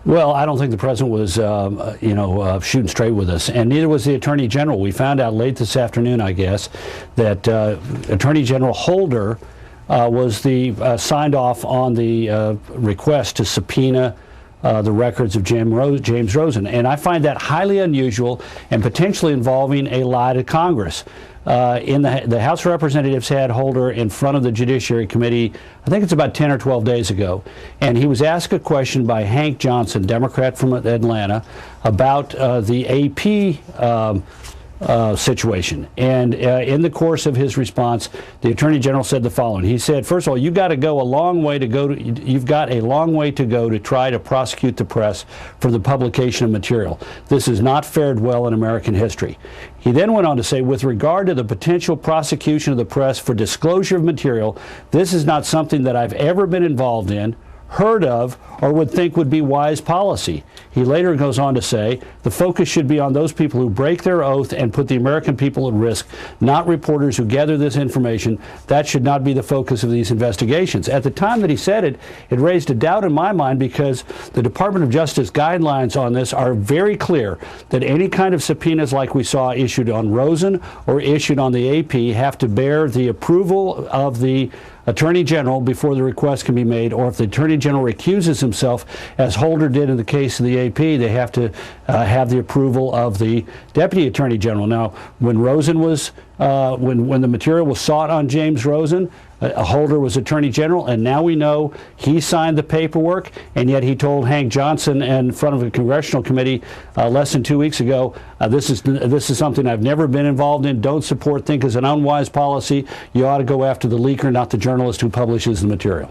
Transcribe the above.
Well, I don't think the president was, shooting straight with us, and neither was the Attorney General. We found out late this afternoon, I guess, that Attorney General Holder was the signed off on the request to subpoena the records of James Rosen. And I find that highly unusual and potentially involving a lie to Congress. The House of Representatives had Holder in front of the Judiciary Committee, I think it's about 10 or 12 days ago, and he was asked a question by Hank Johnson, Democrat from Atlanta, about the AP situation. And in the course of his response, the Attorney General said the following. He said, first of all, you've got a long way to go to try to prosecute the press for the publication of material. This has not fared well in American history. He then went on to say, with regard to the potential prosecution of the press for disclosure of material, this is not something that I've ever been involved in, heard of, or would think would be wise policy. He later goes on to say, the focus should be on those people who break their oath and put the American people at risk, not reporters who gather this information. That should not be the focus of these investigations. At the time that he said it, it raised a doubt in my mind because the Department of Justice guidelines on this are very clear that any kind of subpoenas like we saw issued on Rosen or issued on the AP have to bear the approval of the Attorney General before the request can be made, or if the Attorney General recuses himself, as Holder did in the case of the AP, they have to have the approval of the Deputy Attorney General. Now, when Rosen was, when the material was sought on James Rosen, Holder was Attorney General, and now we know he signed the paperwork, and yet he told Hank Johnson in front of a congressional committee less than 2 weeks ago, this is something I've never been involved in, don't support, think is an unwise policy. You ought to go after the leaker, not the journalist who publishes the material.